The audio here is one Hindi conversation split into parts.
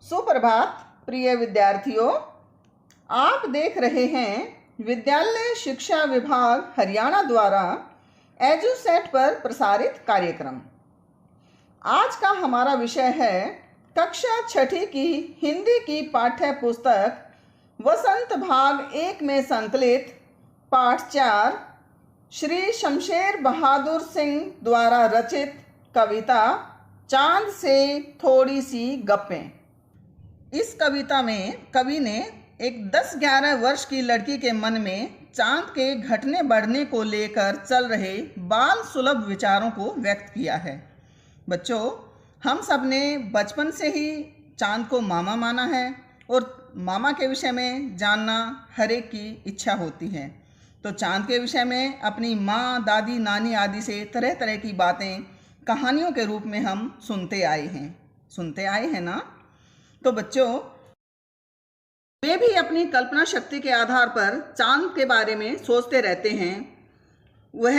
सुप्रभात प्रिय विद्यार्थियों, आप देख रहे हैं विद्यालय शिक्षा विभाग हरियाणा द्वारा एजुसेट पर प्रसारित कार्यक्रम। आज का हमारा विषय है कक्षा छठी की हिंदी की पाठ्य पुस्तक वसंत भाग 1 में संकलित पाठ 4 श्री शमशेर बहादुर सिंह द्वारा रचित कविता चांद से थोड़ी सी गप्पें। इस कविता में कवि ने एक 10-11 वर्ष की लड़की के मन में चांद के घटने बढ़ने को लेकर चल रहे बाल सुलभ विचारों को व्यक्त किया है। बच्चों, हम सब ने बचपन से ही चांद को मामा माना है और मामा के विषय में जानना हर एक की इच्छा होती है। तो चांद के विषय में अपनी माँ, दादी, नानी आदि से तरह तरह की बातें कहानियों के रूप में हम सुनते आए हैं ना। तो बच्चों, वे भी अपनी कल्पना शक्ति के आधार पर चांद के बारे में सोचते रहते हैं। वह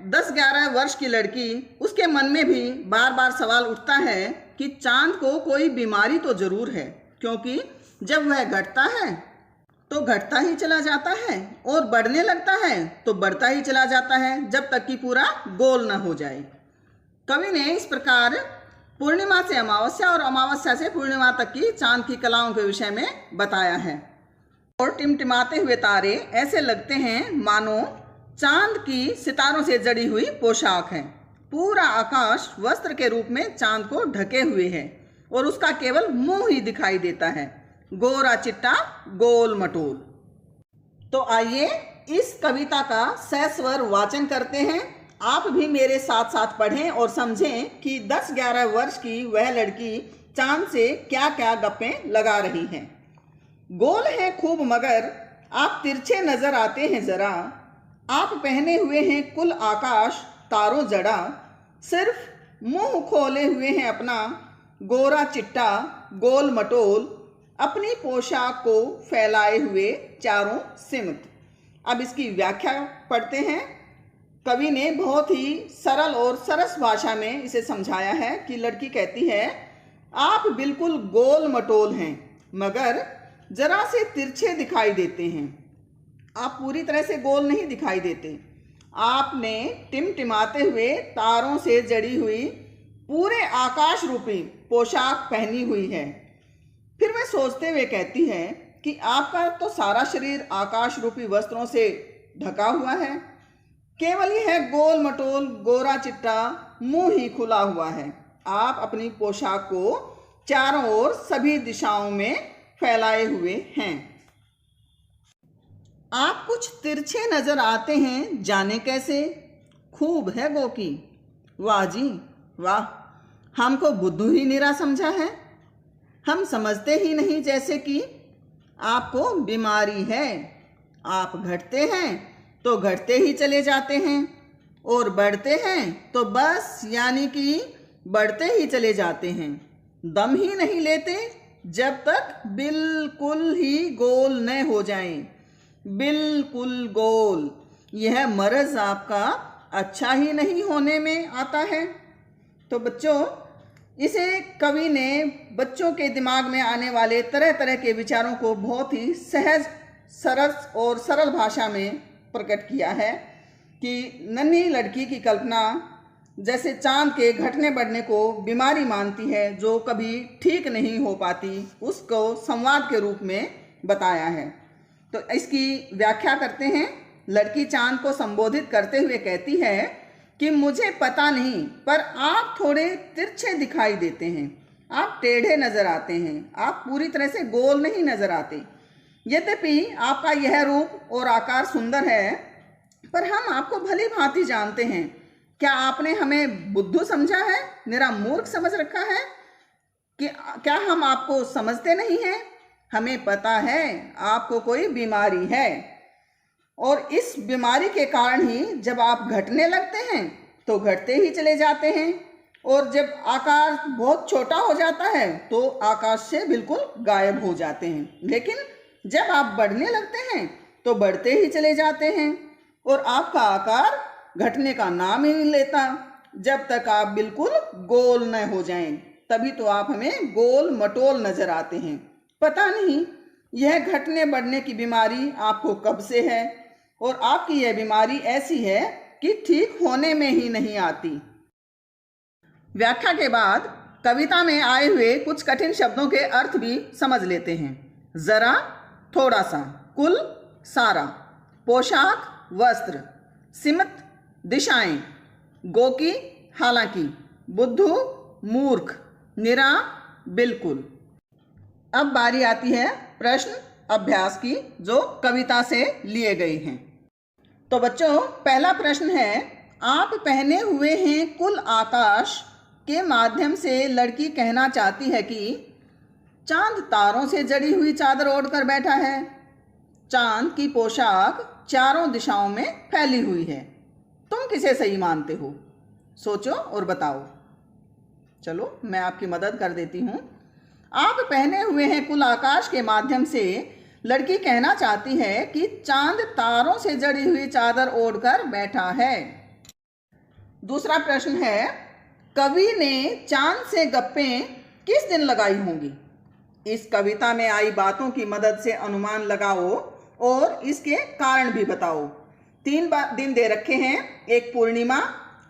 10-11 वर्ष की लड़की, उसके मन में भी बार बार सवाल उठता है कि चांद को कोई बीमारी तो जरूर है, क्योंकि जब वह घटता है तो घटता ही चला जाता है और बढ़ने लगता है तो बढ़ता ही चला जाता है, जब तक कि पूरा गोल न हो जाए। कवि ने इस प्रकार पूर्णिमा से अमावस्या और अमावस्या से पूर्णिमा तक की चांद की कलाओं के विषय में बताया है। और टिमटिमाते हुए तारे ऐसे लगते हैं मानो चांद की सितारों से जड़ी हुई पोशाक है। पूरा आकाश वस्त्र के रूप में चांद को ढके हुए है और उसका केवल मुंह ही दिखाई देता है, गोरा चिट्टा गोल मटोल। तो आइए इस कविता का सस्वर वाचन करते हैं। आप भी मेरे साथ साथ पढ़ें और समझें कि 10-11 वर्ष की वह लड़की चांद से क्या क्या गप्पें लगा रही है। गोल है खूब मगर आप तिरछे नजर आते हैं जरा, आप पहने हुए हैं कुल आकाश तारों जड़ा, सिर्फ मुंह खोले हुए हैं अपना गोरा चिट्टा गोल मटोल, अपनी पोशाक को फैलाए हुए चारों सिमत। अब इसकी व्याख्या पढ़ते हैं। कवि ने बहुत ही सरल और सरस भाषा में इसे समझाया है कि लड़की कहती है, आप बिल्कुल गोल मटोल हैं मगर जरा से तिरछे दिखाई देते हैं। आप पूरी तरह से गोल नहीं दिखाई देते। आपने टिमटिमाते हुए तारों से जड़ी हुई पूरे आकाश रूपी पोशाक पहनी हुई है। फिर वह सोचते हुए कहती है कि आपका तो सारा शरीर आकाश रूपी वस्त्रों से ढका हुआ है, केवल यह गोल मटोल गोरा चिट्टा मुंह ही खुला हुआ है। आप अपनी पोशाक को चारों ओर सभी दिशाओं में फैलाए हुए हैं। आप कुछ तिरछे नजर आते हैं, जाने कैसे, खूब है गोकी। वाह जी वाह, हमको बुद्धू ही निरा समझा है। हम समझते ही नहीं जैसे कि आपको बीमारी है। आप घटते हैं तो घटते ही चले जाते हैं और बढ़ते हैं तो बस यानी कि बढ़ते ही चले जाते हैं। दम ही नहीं लेते जब तक बिल्कुल ही गोल न हो जाएं। बिल्कुल गोल, यह मर्ज आपका अच्छा ही नहीं होने में आता है। तो बच्चों, इसे कवि ने बच्चों के दिमाग में आने वाले तरह तरह के विचारों को बहुत ही सहज, सरस और सरल भाषा में प्रकट किया है कि नन्ही लड़की की कल्पना जैसे चांद के घटने बढ़ने को बीमारी मानती है जो कभी ठीक नहीं हो पाती, उसको संवाद के रूप में बताया है। तो इसकी व्याख्या करते हैं। लड़की चांद को संबोधित करते हुए कहती है कि मुझे पता नहीं पर आप थोड़े तिरछे दिखाई देते हैं, आप टेढ़े नजर आते हैं, आप पूरी तरह से गोल नहीं नजर आते। यद्यपि आपका यह रूप और आकार सुंदर है, पर हम आपको भली भांति जानते हैं। क्या आपने हमें बुद्धू समझा है, मेरा मूर्ख समझ रखा है कि क्या हम आपको समझते नहीं हैं? हमें पता है आपको कोई बीमारी है और इस बीमारी के कारण ही जब आप घटने लगते हैं तो घटते ही चले जाते हैं और जब आकार बहुत छोटा हो जाता है तो आकाश से बिल्कुल गायब हो जाते हैं। लेकिन जब आप बढ़ने लगते हैं तो बढ़ते ही चले जाते हैं और आपका आकार घटने का नाम ही नहीं लेता जब तक आप बिल्कुल गोल न हो जाएं। तभी तो आप हमें गोल मटोल नजर आते हैं। पता नहीं यह घटने बढ़ने की बीमारी आपको कब से है, और आपकी यह बीमारी ऐसी है कि ठीक होने में ही नहीं आती। व्याख्या के बाद कविता में आए हुए कुछ कठिन शब्दों के अर्थ भी समझ लेते हैं। जरा, थोड़ा सा, कुल, सारा, पोशाक, वस्त्र, सीमित, दिशाएं, गोकी, हालांकि, बुद्धू, मूर्ख, निरा, बिल्कुल। अब बारी आती है प्रश्न अभ्यास की, जो कविता से लिए गए हैं। तो बच्चों, पहला प्रश्न है, आप पहने हुए हैं कुल आकाश के माध्यम से लड़की कहना चाहती है कि चांद तारों से जड़ी हुई चादर ओढ़कर बैठा है। चांद की पोशाक चारों दिशाओं में फैली हुई है। तुम किसे सही मानते हो? सोचो और बताओ। चलो मैं आपकी मदद कर देती हूँ। आप पहने हुए हैं कुल आकाश के माध्यम से लड़की कहना चाहती है कि चांद तारों से जड़ी हुई चादर ओढ़कर बैठा है। दूसरा प्रश्न है, कवि ने चांद से गप्पें किस दिन लगाई होंगी? इस कविता में आई बातों की मदद से अनुमान लगाओ और इसके कारण भी बताओ। 3 दिन दे रखे हैं, एक पूर्णिमा,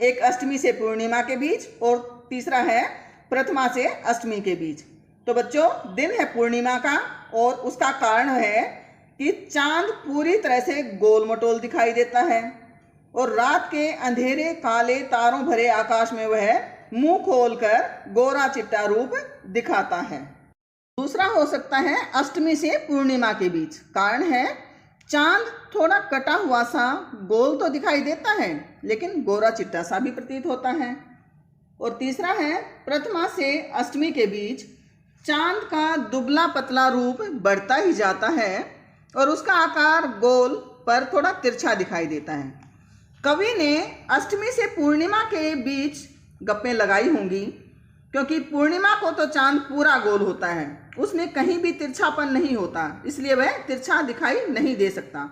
एक अष्टमी से पूर्णिमा के बीच, और तीसरा है प्रथमा से अष्टमी के बीच। तो बच्चों, दिन है पूर्णिमा का, और उसका कारण है कि चांद पूरी तरह से गोल मटोल दिखाई देता है और रात के अंधेरे काले तारों भरे आकाश में वह मुंह खोलकर गोरा चिट्टा रूप दिखाता है। दूसरा हो सकता है अष्टमी से पूर्णिमा के बीच। कारण है चांद थोड़ा कटा हुआ सा गोल तो दिखाई देता है, लेकिन गोरा चिट्टा सा भी प्रतीत होता है। और तीसरा है प्रथमा से अष्टमी के बीच चांद का दुबला पतला रूप बढ़ता ही जाता है और उसका आकार गोल पर थोड़ा तिरछा दिखाई देता है। कवि ने अष्टमी से पूर्णिमा के बीच गप्पें लगाई होंगी, क्योंकि पूर्णिमा को तो चांद पूरा गोल होता है, उसमें कहीं भी तिरछापन नहीं होता, इसलिए वह तिरछा दिखाई नहीं दे सकता।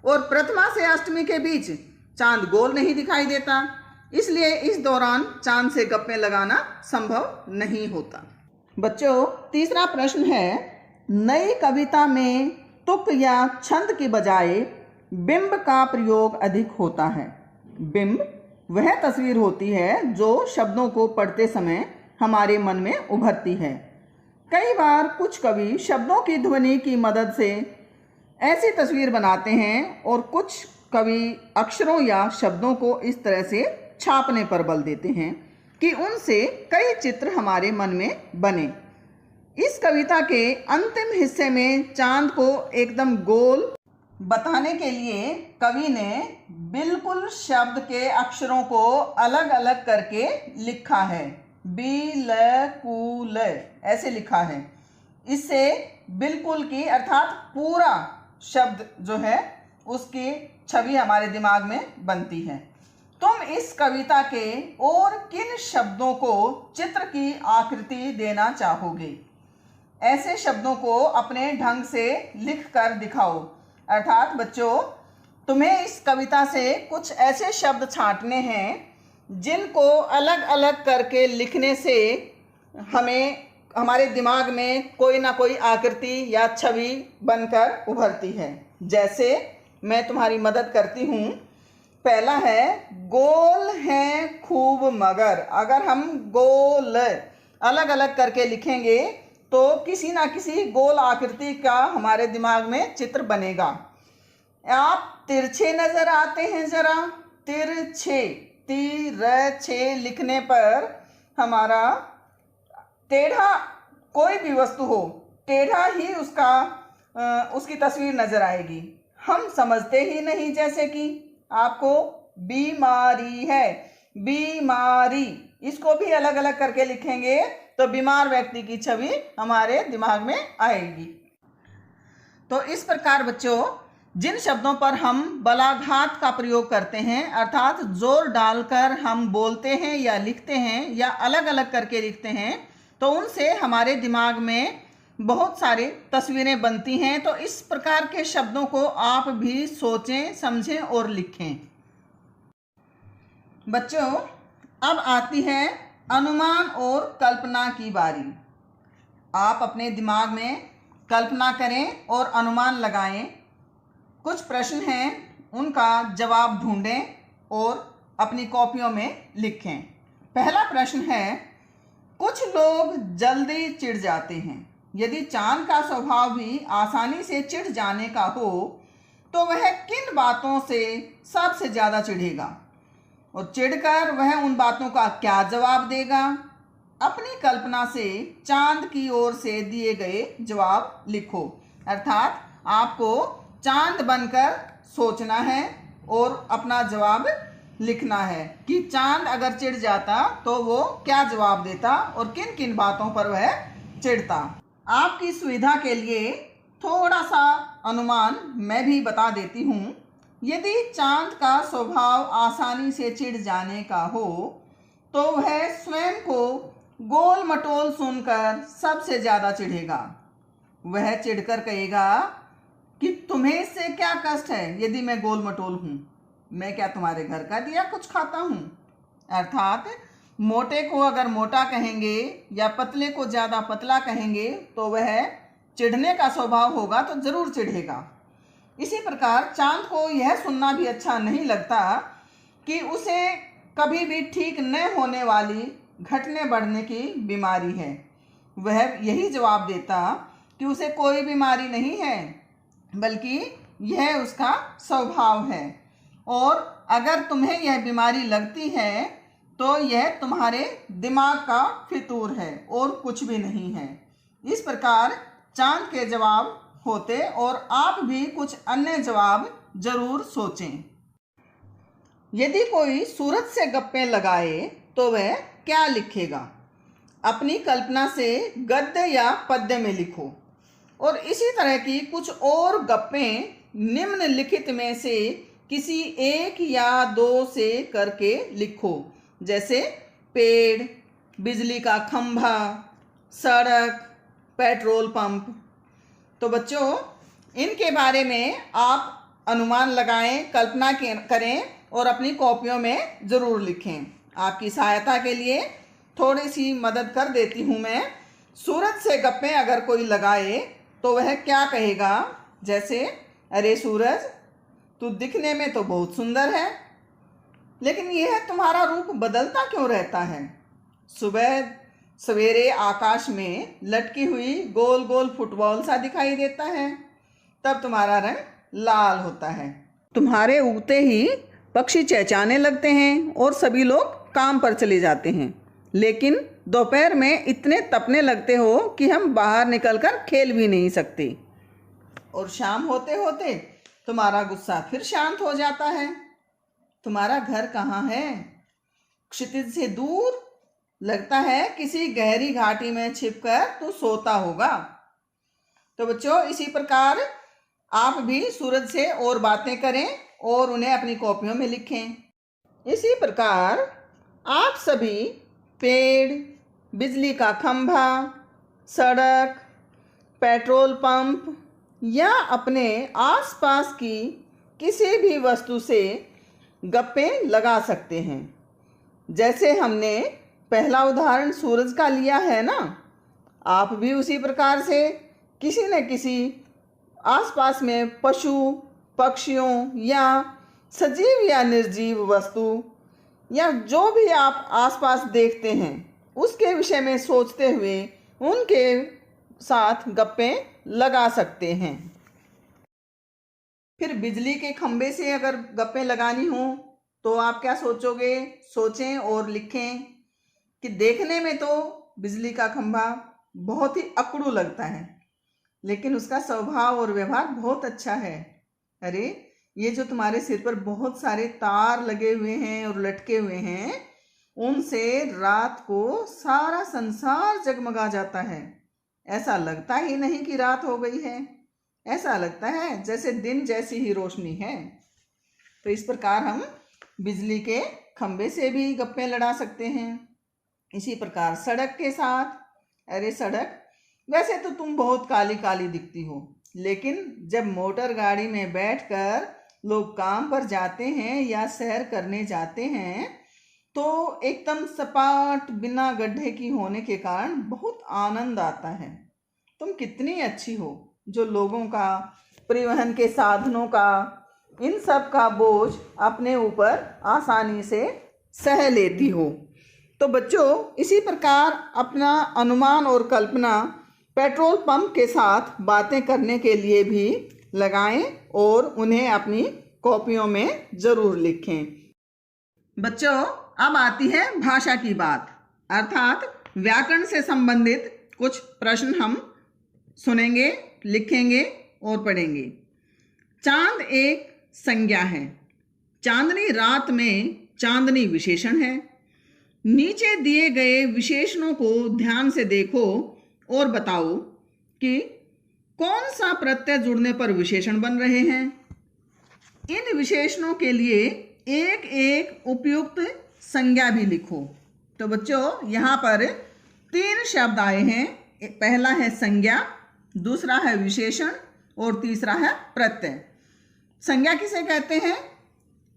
और प्रथमा से अष्टमी के बीच चांद गोल नहीं दिखाई देता, इसलिए इस दौरान चांद से गप्पें लगाना संभव नहीं होता। बच्चों, तीसरा प्रश्न है, नई कविता में तुक या छंद की बजाय बिंब का प्रयोग अधिक होता है। बिंब वह तस्वीर होती है जो शब्दों को पढ़ते समय हमारे मन में उभरती है। कई बार कुछ कवि शब्दों की ध्वनि की मदद से ऐसी तस्वीर बनाते हैं और कुछ कवि अक्षरों या शब्दों को इस तरह से छापने पर बल देते हैं कि उनसे कई चित्र हमारे मन में बने। इस कविता के अंतिम हिस्से में चांद को एकदम गोल बताने के लिए कवि ने बिल्कुल शब्द के अक्षरों को अलग अलग करके लिखा है। बिल्कुल ऐसे लिखा है। इससे बिल्कुल की अर्थात पूरा शब्द जो है उसकी छवि हमारे दिमाग में बनती है। तुम इस कविता के और किन शब्दों को चित्र की आकृति देना चाहोगे? ऐसे शब्दों को अपने ढंग से लिख कर दिखाओ। अर्थात बच्चों, तुम्हें इस कविता से कुछ ऐसे शब्द छांटने हैं जिनको अलग अलग करके लिखने से हमारे दिमाग में कोई ना कोई आकृति या छवि बनकर उभरती है। जैसे मैं तुम्हारी मदद करती हूँ। पहला है, गोल है खूब मगर। अगर हम गोल अलग अलग करके लिखेंगे तो किसी ना किसी गोल आकृति का हमारे दिमाग में चित्र बनेगा। आप तिरछे नजर आते हैं जरा। तिरछे, तिरछे लिखने पर हमारा टेढ़ा कोई भी वस्तु हो, टेढ़ा ही उसकी तस्वीर नजर आएगी। हम समझते ही नहीं, जैसे कि आपको बीमारी है, बीमारी, इसको भी अलग अलग करके लिखेंगे तो बीमार व्यक्ति की छवि हमारे दिमाग में आएगी। तो इस प्रकार बच्चों, जिन शब्दों पर हम बलाघात का प्रयोग करते हैं, अर्थात जोर डालकर हम बोलते हैं या लिखते हैं या अलग अलग करके लिखते हैं, तो उनसे हमारे दिमाग में बहुत सारी तस्वीरें बनती हैं। तो इस प्रकार के शब्दों को आप भी सोचें, समझें और लिखें। बच्चों, अब आती है अनुमान और कल्पना की बारी। आप अपने दिमाग में कल्पना करें और अनुमान लगाएं। कुछ प्रश्न हैं, उनका जवाब ढूंढें और अपनी कॉपियों में लिखें। पहला प्रश्न है, कुछ लोग जल्दी चिढ़ जाते हैं। यदि चांद का स्वभाव भी आसानी से चिढ़ जाने का हो तो वह किन बातों से सबसे ज़्यादा चिढ़ेगा और चिढ़कर वह उन बातों का क्या जवाब देगा? अपनी कल्पना से चांद की ओर से दिए गए जवाब लिखो। अर्थात आपको चांद बनकर सोचना है और अपना जवाब लिखना है कि चांद अगर चिढ़ जाता तो वो क्या जवाब देता और किन किन बातों पर वह चिढ़ता। आपकी सुविधा के लिए थोड़ा सा अनुमान मैं भी बता देती हूँ। यदि चांद का स्वभाव आसानी से चिढ़ जाने का हो तो वह स्वयं को गोल मटोल सुनकर सबसे ज़्यादा चिढ़ेगा। वह चिढ़कर कहेगा कि तुम्हें इससे क्या कष्ट है यदि मैं गोल मटोल हूँ, मैं क्या तुम्हारे घर का दिया कुछ खाता हूँ। अर्थात मोटे को अगर मोटा कहेंगे या पतले को ज़्यादा पतला कहेंगे तो वह चिढ़ने का स्वभाव होगा तो ज़रूर चिढ़ेगा। इसी प्रकार चांद को यह सुनना भी अच्छा नहीं लगता कि उसे कभी भी ठीक न होने वाली घटने बढ़ने की बीमारी है। वह यही जवाब देता कि उसे कोई बीमारी नहीं है, बल्कि यह उसका स्वभाव है और अगर तुम्हें यह बीमारी लगती है तो यह तुम्हारे दिमाग का फितूर है और कुछ भी नहीं है। इस प्रकार चांद के जवाब होते और आप भी कुछ अन्य जवाब जरूर सोचें। यदि कोई सूरज से गप्पे लगाए तो वह क्या लिखेगा? अपनी कल्पना से गद्य या पद्य में लिखो और इसी तरह की कुछ और गप्पे निम्नलिखित में से किसी एक या दो से करके लिखो, जैसे पेड़, बिजली का खंभा, सड़क, पेट्रोल पंप। तो बच्चों, इनके बारे में आप अनुमान लगाएं, कल्पना करें और अपनी कॉपियों में ज़रूर लिखें। आपकी सहायता के लिए थोड़ी सी मदद कर देती हूँ मैं। सूरज से गप्पे अगर कोई लगाए तो वह क्या कहेगा? जैसे, अरे सूरज, तू दिखने में तो बहुत सुंदर है, लेकिन यह तुम्हारा रूप बदलता क्यों रहता है? सुबह सवेरे आकाश में लटकी हुई गोल गोल फुटबॉल सा दिखाई देता है, तब तुम्हारा रंग लाल होता है। तुम्हारे उगते ही पक्षी चहचहाने लगते हैं और सभी लोग काम पर चले जाते हैं, लेकिन दोपहर में इतने तपने लगते हो कि हम बाहर निकलकर खेल भी नहीं सकते। और शाम होते होते तुम्हारा गुस्सा फिर शांत हो जाता है। तुम्हारा घर कहाँ है? क्षितिज से दूर, लगता है किसी गहरी घाटी में छिपकर तू सोता होगा। तो बच्चों, इसी प्रकार आप भी सूरज से और बातें करें और उन्हें अपनी कॉपियों में लिखें। इसी प्रकार आप सभी पेड़, बिजली का खंभा, सड़क, पेट्रोल पंप या अपने आसपास की किसी भी वस्तु से गप्पे लगा सकते हैं। जैसे हमने पहला उदाहरण सूरज का लिया है ना, आप भी उसी प्रकार से किसी न किसी आसपास में पशु, पक्षियों या सजीव या निर्जीव वस्तु या जो भी आप आसपास देखते हैं उसके विषय में सोचते हुए उनके साथ गप्पे लगा सकते हैं। फिर बिजली के खंभे से अगर गप्पे लगानी हो तो आप क्या सोचोगे? सोचें और लिखें कि देखने में तो बिजली का खंभा बहुत ही अकड़ू लगता है, लेकिन उसका स्वभाव और व्यवहार बहुत अच्छा है। अरे, ये जो तुम्हारे सिर पर बहुत सारे तार लगे हुए हैं और लटके हुए हैं, उनसे रात को सारा संसार जगमगा जाता है। ऐसा लगता ही नहीं कि रात हो गई है, ऐसा लगता है जैसे दिन जैसी ही रोशनी है। तो इस प्रकार हम बिजली के खंभे से भी गप्पे लड़ा सकते हैं। इसी प्रकार सड़क के साथ, अरे सड़क, वैसे तो तुम बहुत काली काली दिखती हो, लेकिन जब मोटर गाड़ी में बैठकर लोग काम पर जाते हैं या सैर करने जाते हैं तो एकदम सपाट बिना गड्ढे की होने के कारण बहुत आनंद आता है। तुम कितनी अच्छी हो जो लोगों का, परिवहन के साधनों का, इन सब का बोझ अपने ऊपर आसानी से सह लेती हो। तो बच्चों, इसी प्रकार अपना अनुमान और कल्पना पेट्रोल पंप के साथ बातें करने के लिए भी लगाएं और उन्हें अपनी कॉपियों में ज़रूर लिखें। बच्चों, अब आती है भाषा की बात, अर्थात व्याकरण से संबंधित कुछ प्रश्न हम सुनेंगे, लिखेंगे और पढ़ेंगे। चांद एक संज्ञा है। चांदनी रात में चांदनी विशेषण है। नीचे दिए गए विशेषणों को ध्यान से देखो और बताओ कि कौन सा प्रत्यय जुड़ने पर विशेषण बन रहे हैं। इन विशेषणों के लिए एक एक उपयुक्त संज्ञा भी लिखो। तो बच्चों, यहाँ पर 3 शब्द आए हैं। पहला है संज्ञा, दूसरा है विशेषण और तीसरा है प्रत्यय। संज्ञा किसे कहते हैं?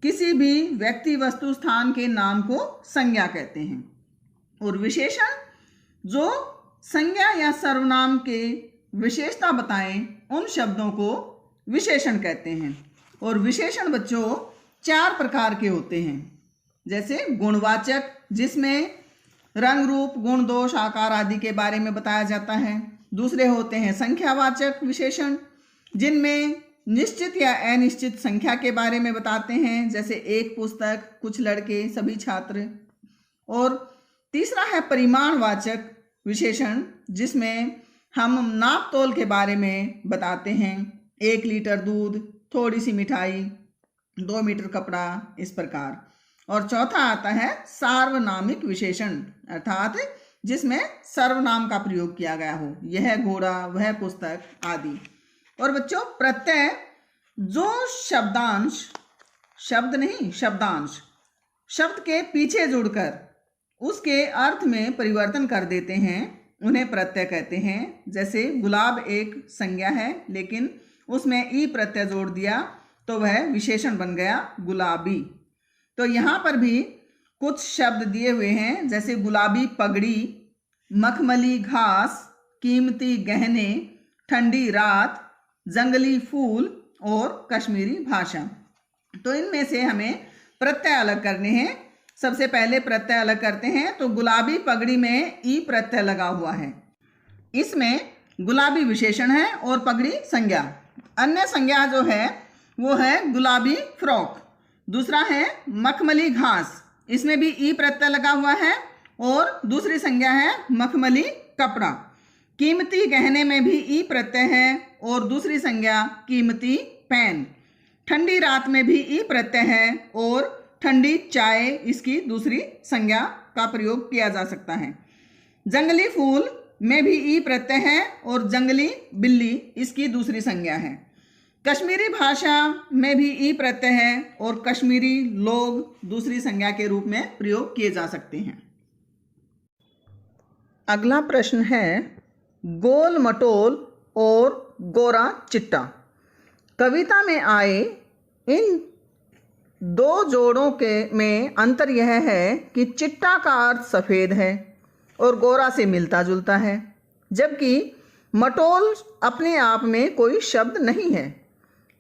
किसी भी व्यक्ति, वस्तु, स्थान के नाम को संज्ञा कहते हैं। और विशेषण जो संज्ञा या सर्वनाम के विशेषता बताएं, उन शब्दों को विशेषण कहते हैं। और विशेषण बच्चों 4 प्रकार के होते हैं। जैसे गुणवाचक, जिसमें रंग, रूप, गुण, दोष, आकार आदि के बारे में बताया जाता है। दूसरे होते हैं संख्यावाचक विशेषण, जिनमें निश्चित या अनिश्चित संख्या के बारे में बताते हैं, जैसे एक पुस्तक, कुछ लड़के, सभी छात्र। और तीसरा है परिमाणवाचक विशेषण, जिसमें हम नाप तोल के बारे में बताते हैं, 1 लीटर दूध, थोड़ी सी मिठाई, 2 मीटर कपड़ा, इस प्रकार। और चौथा आता है सार्वनामिक विशेषण, अर्थात जिसमें सर्वनाम का प्रयोग किया गया हो, यह घोड़ा, वह पुस्तक आदि। और बच्चों, प्रत्यय जो शब्दांश, शब्द नहीं शब्दांश, शब्द के पीछे जुड़कर उसके अर्थ में परिवर्तन कर देते हैं, उन्हें प्रत्यय कहते हैं। जैसे गुलाब एक संज्ञा है, लेकिन उसमें ई प्रत्यय जोड़ दिया तो वह विशेषण बन गया गुलाबी। तो यहाँ पर भी कुछ शब्द दिए हुए हैं, जैसे गुलाबी पगड़ी, मखमली घास, कीमती गहने, ठंडी रात, जंगली फूल और कश्मीरी भाषा। तो इनमें से हमें प्रत्यय अलग करने हैं। सबसे पहले प्रत्यय अलग करते हैं। तो गुलाबी पगड़ी में ई प्रत्यय लगा हुआ है, इसमें गुलाबी विशेषण है और पगड़ी संज्ञा। अन्य संज्ञा जो है वो है गुलाबी फ्रॉक। दूसरा है मखमली घास, इसमें भी ई प्रत्यय लगा हुआ है और दूसरी संज्ञा है मखमली कपड़ा। कीमती गहने में भी ई प्रत्यय है और दूसरी संज्ञा कीमती पेन। ठंडी रात में भी ई प्रत्यय है और ठंडी चाय, इसकी दूसरी संज्ञा का प्रयोग किया जा सकता है। जंगली फूल में भी ई प्रत्यय है और जंगली बिल्ली, इसकी दूसरी संज्ञा है। कश्मीरी भाषा में भी ई प्रत्यय है और कश्मीरी लोग दूसरी संज्ञा के रूप में प्रयोग किए जा सकते हैं। अगला प्रश्न है गोल मटोल और गोरा चिट्टा। कविता में आए इन 2 जोड़ों के में अंतर यह है कि चिट्टा का अर्थ सफ़ेद है और गोरा से मिलता जुलता है, जबकि मटोल अपने आप में कोई शब्द नहीं है।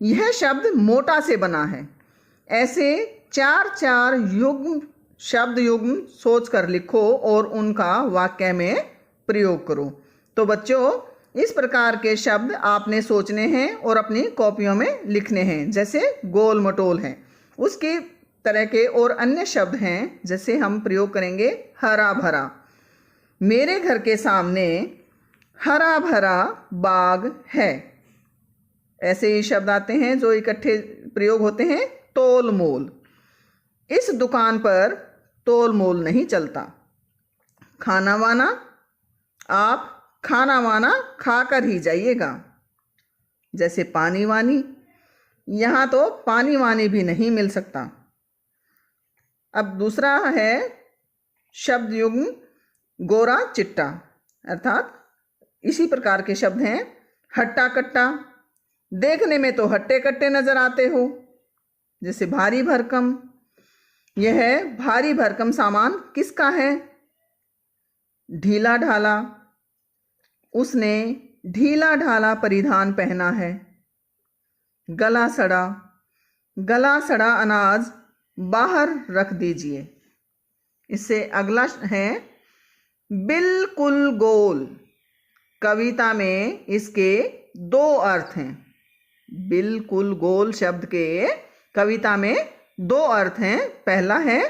यह शब्द मोटा से बना है। ऐसे 4 युग्म, शब्द युग्म सोच कर लिखो और उनका वाक्य में प्रयोग करो। तो बच्चों, इस प्रकार के शब्द आपने सोचने हैं और अपनी कॉपियों में लिखने हैं। जैसे गोल मटोल है, उसके तरह के और अन्य शब्द हैं। जैसे हम प्रयोग करेंगे हरा भरा। मेरे घर के सामने हरा भरा बाग है। ऐसे ही शब्द आते हैं जो इकट्ठे प्रयोग होते हैं। तोल मोल, इस दुकान पर तोल मोल नहीं चलता। खाना वाना, आप खाना वाना खाकर ही जाइएगा। जैसे पानी वानी, यहाँ तो पानी वानी भी नहीं मिल सकता। अब दूसरा है शब्द युग्म गोरा चिट्टा, अर्थात इसी प्रकार के शब्द हैं। हट्टा कट्टा, देखने में तो हट्टे कट्टे नजर आते हो, जैसे भारी भरकम। यह भारी भरकम सामान किसका है? ढीला ढाला। उसने ढीला ढाला परिधान पहना है। गला सड़ा। गला सड़ा अनाज बाहर रख दीजिए। इससे अगला है बिल्कुल गोल। कविता में इसके दो अर्थ हैं। बिल्कुल गोल शब्द के कविता में दो अर्थ हैं। पहला है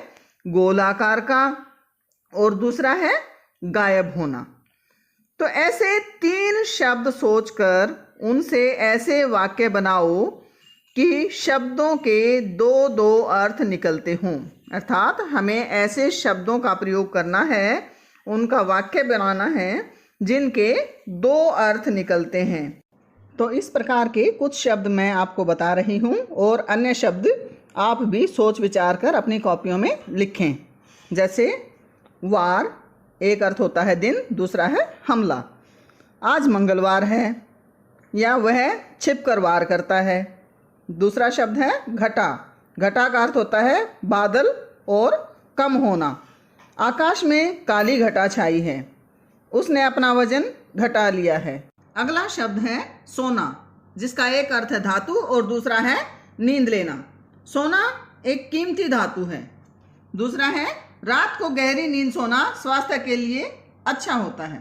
गोलाकार का और दूसरा है गायब होना। तो ऐसे तीन शब्द सोचकर उनसे ऐसे वाक्य बनाओ कि शब्दों के दो दो अर्थ निकलते हों। अर्थात हमें ऐसे शब्दों का प्रयोग करना है, उनका वाक्य बनाना है जिनके दो अर्थ निकलते हैं। तो इस प्रकार के कुछ शब्द मैं आपको बता रही हूँ और अन्य शब्द आप भी सोच विचार कर अपनी कॉपियों में लिखें। जैसे वार, एक अर्थ होता है दिन, दूसरा है हमला। आज मंगलवार है, या वह छिपकर वार करता है। दूसरा शब्द है घटा। घटा का अर्थ होता है बादल और कम होना। आकाश में काली घटा छाई है, उसने अपना वजन घटा लिया है। अगला शब्द है सोना, जिसका एक अर्थ है धातु और दूसरा है नींद लेना। सोना एक कीमती धातु है। दूसरा है रात को गहरी नींद सोना स्वास्थ्य के लिए अच्छा होता है।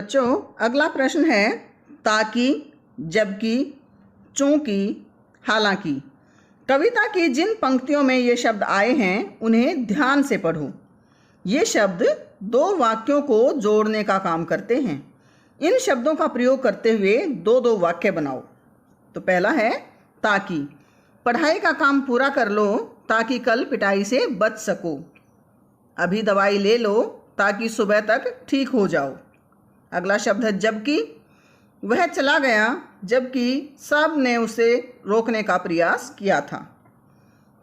बच्चों, अगला प्रश्न है ताकि, जबकि, चूंकि, हालांकि। कविता की जिन पंक्तियों में ये शब्द आए हैं उन्हें ध्यान से पढ़ो। ये शब्द दो वाक्यों को जोड़ने का काम करते हैं। इन शब्दों का प्रयोग करते हुए दो दो वाक्य बनाओ। तो पहला है ताकि, पढ़ाई का काम पूरा कर लो ताकि कल पिटाई से बच सको। अभी दवाई ले लो ताकि सुबह तक ठीक हो जाओ। अगला शब्द है जबकि, वह चला गया जबकि सब ने उसे रोकने का प्रयास किया था।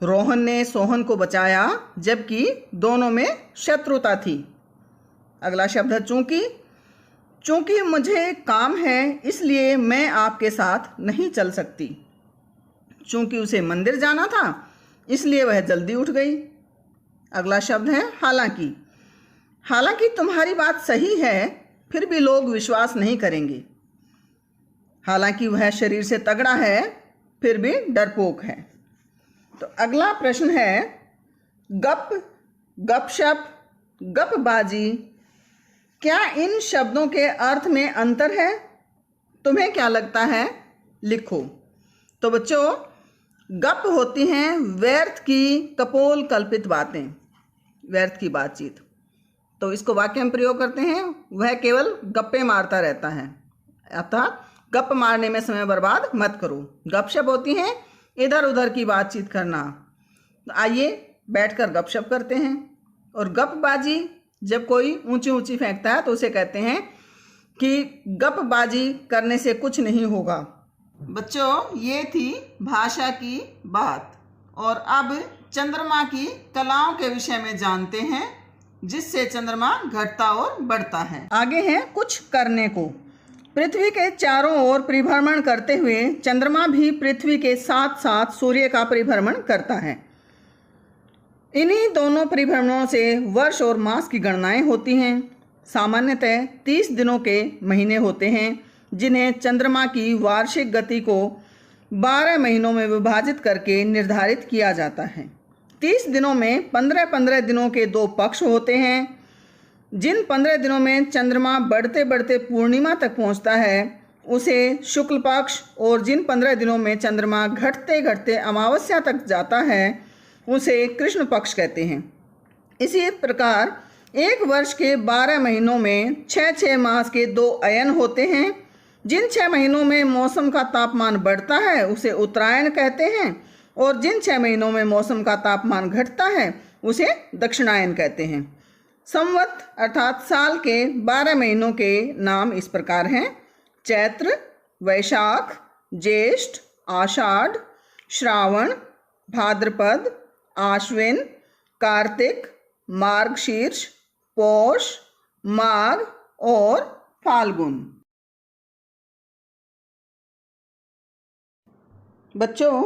रोहन ने सोहन को बचाया जबकि दोनों में शत्रुता थी। अगला शब्द है चूंकि, चूंकि मुझे काम है इसलिए मैं आपके साथ नहीं चल सकती। चूंकि उसे मंदिर जाना था इसलिए वह जल्दी उठ गई। अगला शब्द है हालांकि, हालांकि तुम्हारी बात सही है फिर भी लोग विश्वास नहीं करेंगे। हालांकि वह शरीर से तगड़ा है फिर भी डरपोक है। तो अगला प्रश्न है गप, गपशप, गपबाजी। क्या इन शब्दों के अर्थ में अंतर है? तुम्हें क्या लगता है? लिखो। तो बच्चों, गप होती हैं व्यर्थ की कपोल कल्पित बातें, व्यर्थ की बातचीत। तो इसको वाक्य में प्रयोग करते हैं, वह केवल गप्पे मारता रहता है। अर्थात गप मारने में समय बर्बाद मत करो। गपशप होती हैं इधर उधर की बातचीत करना। तो आइए बैठकर गपशप करते हैं। और गपबाजी, जब कोई ऊंची ऊंची फेंकता है तो उसे कहते हैं कि गपबाजी करने से कुछ नहीं होगा। बच्चों, ये थी भाषा की बात। और अब चंद्रमा की कलाओं के विषय में जानते हैं, जिससे चंद्रमा घटता और बढ़ता है। आगे है कुछ करने को। पृथ्वी के चारों ओर परिभ्रमण करते हुए चंद्रमा भी पृथ्वी के साथ साथ सूर्य का परिभ्रमण करता है। इन्हीं दोनों परिभ्रमणों से वर्ष और मास की गणनाएं होती हैं। सामान्यतः 30 दिनों के महीने होते हैं, जिन्हें चंद्रमा की वार्षिक गति को 12 महीनों में विभाजित करके निर्धारित किया जाता है। 30 दिनों में 15-15 दिनों के दो पक्ष होते हैं। जिन 15 दिनों में चंद्रमा बढ़ते बढ़ते पूर्णिमा तक पहुंचता है उसे शुक्ल पक्ष, और जिन 15 दिनों में चंद्रमा घटते घटते अमावस्या तक जाता है उसे कृष्ण पक्ष कहते हैं। इसी प्रकार एक वर्ष के 12 महीनों में 6-6 मास के 2 अयन होते हैं। जिन 6 महीनों में मौसम का तापमान बढ़ता है उसे उत्तरायण कहते हैं, और जिन 6 महीनों में मौसम का तापमान घटता है उसे दक्षिणायन कहते हैं। संवत अर्थात साल के 12 महीनों के नाम इस प्रकार हैं: चैत्र, वैशाख, ज्येष्ठ, आषाढ़, श्रावण, भाद्रपद, आश्विन, कार्तिक, मार्गशीर्ष, पौष, माघ और फाल्गुन। बच्चों,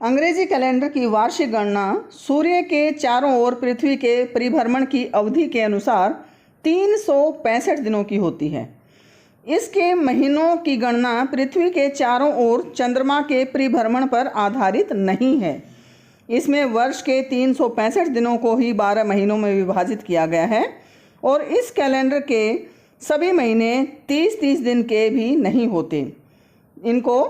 अंग्रेजी कैलेंडर की वार्षिक गणना सूर्य के चारों ओर पृथ्वी के परिभ्रमण की अवधि के अनुसार 365 दिनों की होती है। इसके महीनों की गणना पृथ्वी के चारों ओर चंद्रमा के परिभ्रमण पर आधारित नहीं है। इसमें वर्ष के 365 दिनों को ही 12 महीनों में विभाजित किया गया है और इस कैलेंडर के सभी महीने 30-30 दिन के भी नहीं होते। इनको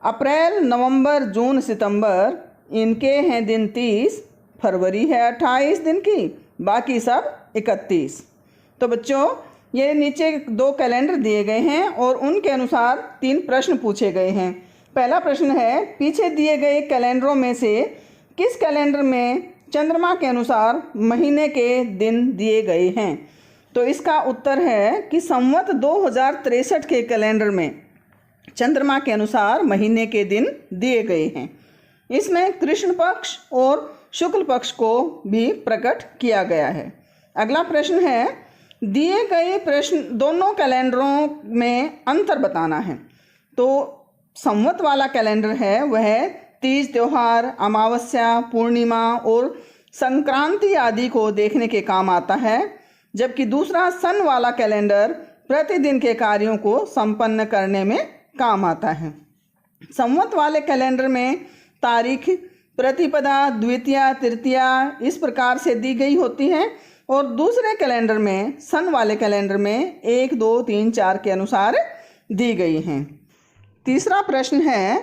अप्रैल, नवंबर, जून, सितंबर इनके हैं दिन 30, फरवरी है 28 दिन की, बाकी सब 31। तो बच्चों ये नीचे 2 कैलेंडर दिए गए हैं और उनके अनुसार 3 प्रश्न पूछे गए हैं। पहला प्रश्न है, पीछे दिए गए कैलेंडरों में से किस कैलेंडर में चंद्रमा के अनुसार महीने के दिन दिए गए हैं? तो इसका उत्तर है कि संवत 2063 के कैलेंडर में चंद्रमा के अनुसार महीने के दिन दिए गए हैं। इसमें कृष्ण पक्ष और शुक्ल पक्ष को भी प्रकट किया गया है। अगला प्रश्न है, दिए गए प्रश्न दोनों कैलेंडरों में अंतर बताना है। तो संवत वाला कैलेंडर है वह तीज त्योहार, अमावस्या, पूर्णिमा और संक्रांति आदि को देखने के काम आता है, जबकि दूसरा सन वाला कैलेंडर प्रतिदिन के कार्यों को संपन्न करने में काम आता है। संवत वाले कैलेंडर में तारीख प्रतिपदा, द्वितीया, तृतीया इस प्रकार से दी गई होती है और दूसरे कैलेंडर में, सन वाले कैलेंडर में 1, 2, 3, 4 के अनुसार दी गई हैं। तीसरा प्रश्न है,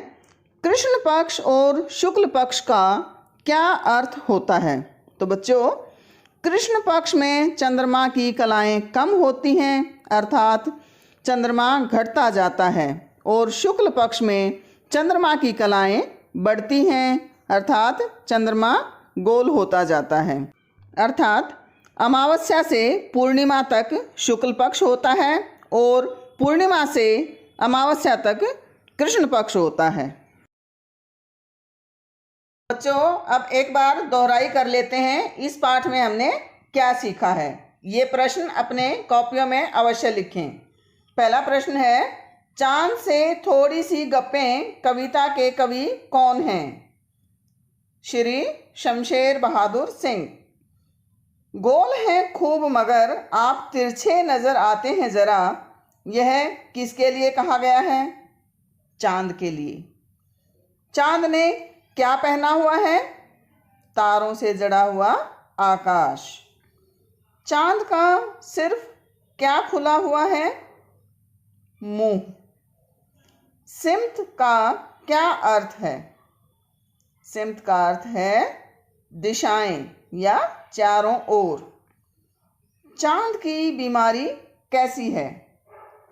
कृष्ण पक्ष और शुक्ल पक्ष का क्या अर्थ होता है? तो बच्चों कृष्ण पक्ष में चंद्रमा की कलाएं कम होती हैं, अर्थात चंद्रमा घटता जाता है, और शुक्ल पक्ष में चंद्रमा की कलाएं बढ़ती हैं, अर्थात चंद्रमा गोल होता जाता है। अर्थात अमावस्या से पूर्णिमा तक शुक्ल पक्ष होता है और पूर्णिमा से अमावस्या तक कृष्ण पक्ष होता है। बच्चों अब एक बार दोहराई कर लेते हैं, इस पाठ में हमने क्या सीखा है। ये प्रश्न अपने कॉपियों में अवश्य लिखें। पहला प्रश्न है, चांद से थोड़ी सी गप्पें कविता के कवि कौन हैं? श्री शमशेर बहादुर सिंह। गोल हैं खूब मगर आप तिरछे नजर आते हैं जरा, यह किसके लिए कहा गया है? चांद के लिए। चांद ने क्या पहना हुआ है? तारों से जड़ा हुआ आकाश। चांद का सिर्फ क्या खुला हुआ है? मुंह। सिमत का क्या अर्थ है? सिमत का अर्थ है दिशाएं या चारों ओर। चांद की बीमारी कैसी है?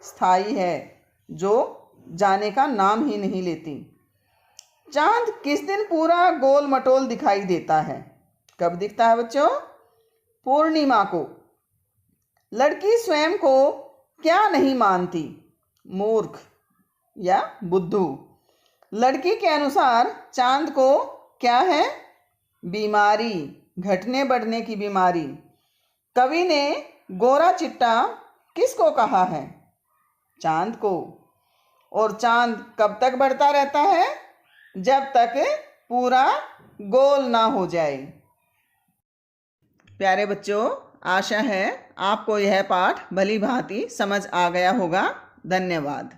स्थायी है, जो जाने का नाम ही नहीं लेती। चांद किस दिन पूरा गोल मटोल दिखाई देता है? कब दिखता है बच्चों? पूर्णिमा को। लड़की स्वयं को क्या नहीं मानती? मूर्ख या बुद्धू। लड़की के अनुसार चांद को क्या है? बीमारी, घटने बढ़ने की बीमारी। कवि ने गोरा चिट्टा किसको कहा है? चांद को। और चांद कब तक बढ़ता रहता है? जब तक पूरा गोल ना हो जाए। प्यारे बच्चों, आशा है आपको यह पाठ भली भांति समझ आ गया होगा। धन्यवाद।